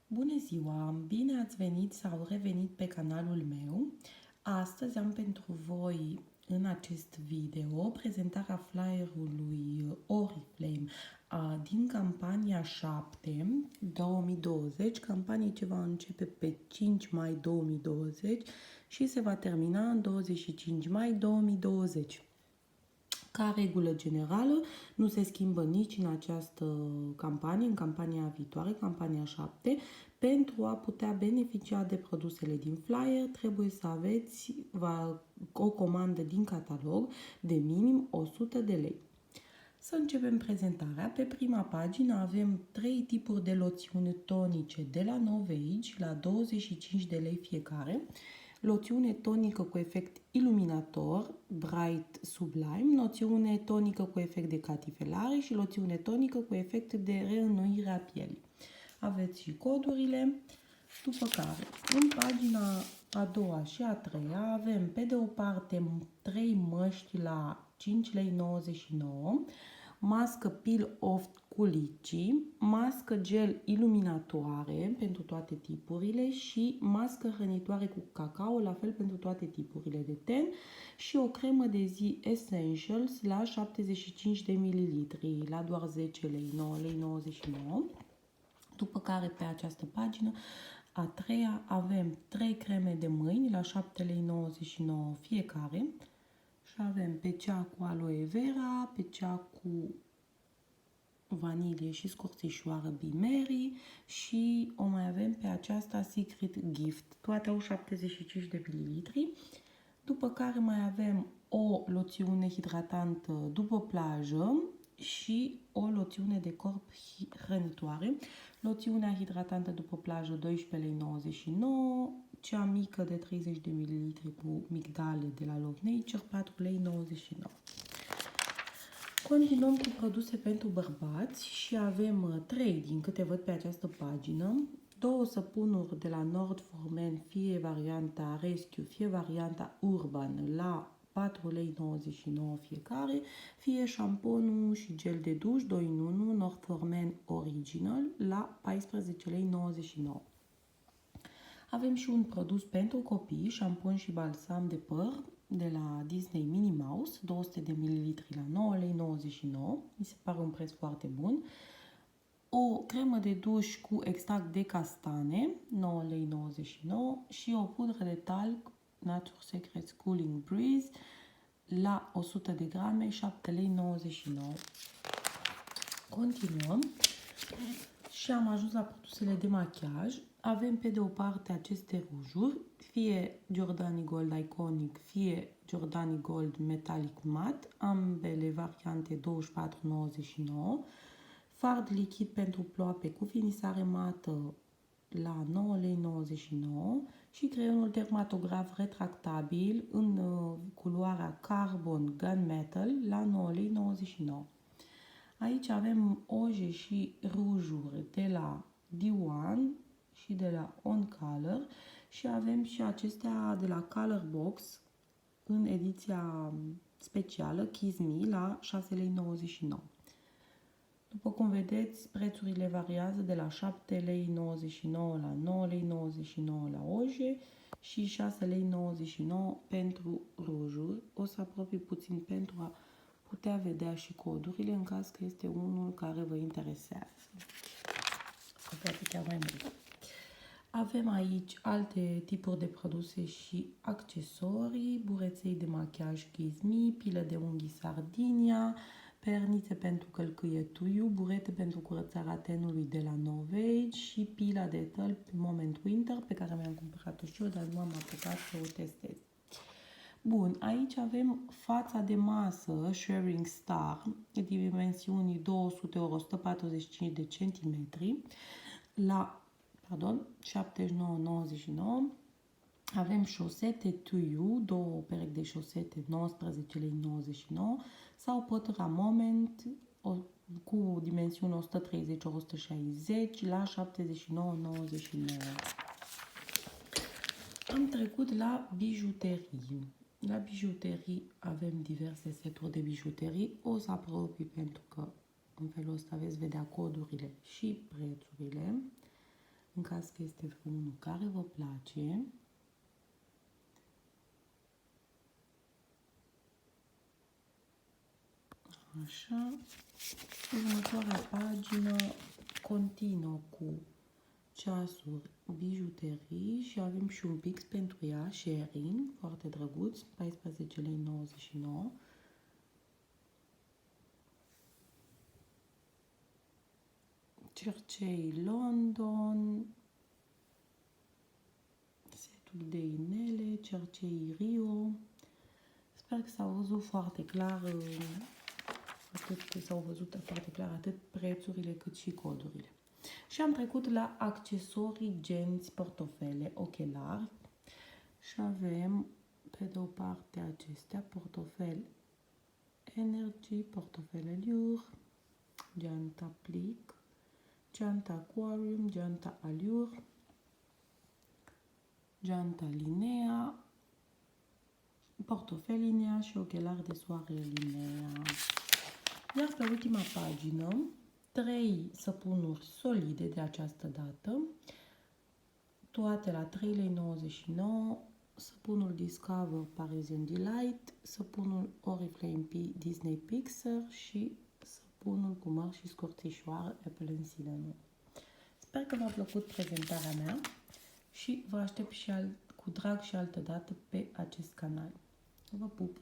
Bună ziua! Bine ați venit sau revenit pe canalul meu. Astăzi am pentru voi în acest video prezentarea flyerului Oriflame din campania 7 2020, campanie ce va începe pe 5 mai 2020 și se va termina în 25 mai 2020. Ca regulă generală, nu se schimbă nici în această campanie, în campania viitoare, campania 7. Pentru a putea beneficia de produsele din flyer, trebuie să aveți o comandă din catalog de minim 100 de lei. Să începem prezentarea. Pe prima pagină avem 3 tipuri de loțiuni tonice de la Novage, la 25 de lei fiecare. Loțiune tonică cu efect iluminator, Bright Sublime, loțiune tonică cu efect de catifelare și loțiune tonică cu efect de reînnoire a pielii. Aveți și codurile, după care în pagina a doua și a treia avem pe de o parte 3 măști la 5,99 lei, mască peel off cu lici, mască gel iluminatoare pentru toate tipurile și mască hrănitoare cu cacao, la fel pentru toate tipurile de ten și o cremă de zi Essentials la 75 de ml, la doar 10 lei, 9,99 lei. După care pe această pagină a treia avem 3 creme de mâini la 7,99 lei fiecare și avem pe cea cu aloe vera, pe cea cu vanilie și scorțișoară Bimeri și o mai avem pe aceasta Secret Gift. Toate au 75 de ml. După care mai avem o loțiune hidratantă după plajă și o loțiune de corp hrănitoare. Loțiunea hidratantă după plajă 12,99 lei, cea mică de 30 de ml cu migdale de la Love Nature 4,99 lei. Continuăm cu produse pentru bărbați și avem 3 din câte văd pe această pagină. 2 săpunuri de la Nord for Men, fie varianta Rescue, fie varianta Urban, la 4,99 lei fiecare, fie șamponul și gel de duș 2 în 1 Nord for Men Original la 14,99 lei. Avem și un produs pentru copii, șampon și balsam de păr de la Disney Minnie Mouse, 200 de ml la 9,99 lei. Mi se pare un preț foarte bun. O cremă de duș cu extract de castane, 9,99 lei și o pudră de talc Nature Secrets Cooling Breeze la 100 de grame, 7,99 lei. Continuăm și am ajuns la produsele de machiaj. Avem pe de o parte aceste rujuri, fie Giordani Gold Iconic, fie Giordani Gold Metallic Matte, ambele variante 24,99. Fard lichid pentru ploape cu finisare mată la 9,99 lei și creionul dermatograf retractabil în culoarea Carbon Gunmetal la 9,99 lei. Aici avem oje și rujuri de la D1 și de la On Color și avem și acestea de la Color Box în ediția specială Kiss Me la 6,99 lei. După cum vedeți, prețurile variază de la 7,99 lei la 9,99 lei la oje și 6,99 lei pentru rujuri. O să apropii puțin pentru a putea vedea și codurile în caz că este unul care vă interesează. Poate chiar mai mult. Avem aici alte tipuri de produse și accesorii, bureței de machiaj Kiss Me, pilă de unghii Sardinia, pernițe pentru călcâie Tuiu, burete pentru curățarea tenului de la Novage și pila de tălpi Moment Winter, pe care mi-am cumpărat-o și eu, dar nu am apucat să o testez. Bun, aici avem fața de masă Sharing Star, dimensiunii 200 × 145 de centimetri, la 79,99. Avem șosete Tuiu, 2 perechi de șosete, 19,99 lei sau pătura Moment cu dimensiune 130 × 160 la 79,99. Am trecut la bijuterii. La bijuterii avem diverse seturi de bijuterii. O să apropii pentru că în felul ăsta veți vedea codurile și prețurile. în caz că este vreunul care vă place. Așa. Următoarea pagină continuă cu ceasuri, bijuterii și avem și un pix pentru ea, sharing, foarte drăguț, 14,99 lei. Cercei London, setul de inele, cercei Rio. Sper că s-au văzut foarte clar, atât prețurile cât și codurile. Și am trecut la accesorii, genți, portofele, ochelari. Și avem pe de o parte acestea, portofel Energy, portofel Allure, geanta plic, geanta Aquarium, geanta Allure, geanta Linea, portofel Linea și ochelari de soare Linea. Iar pe ultima pagină, 3 săpunuri solide de această dată, toate la 3,99 lei, săpunul Discover Parisian Delight, săpunul Oriflame Disney Pixar și săpunul cu măr și scurțișoară Apple and Cinnamon. Sper că v-a plăcut prezentarea mea și vă aștept și cu drag și altă dată pe acest canal. Vă pup!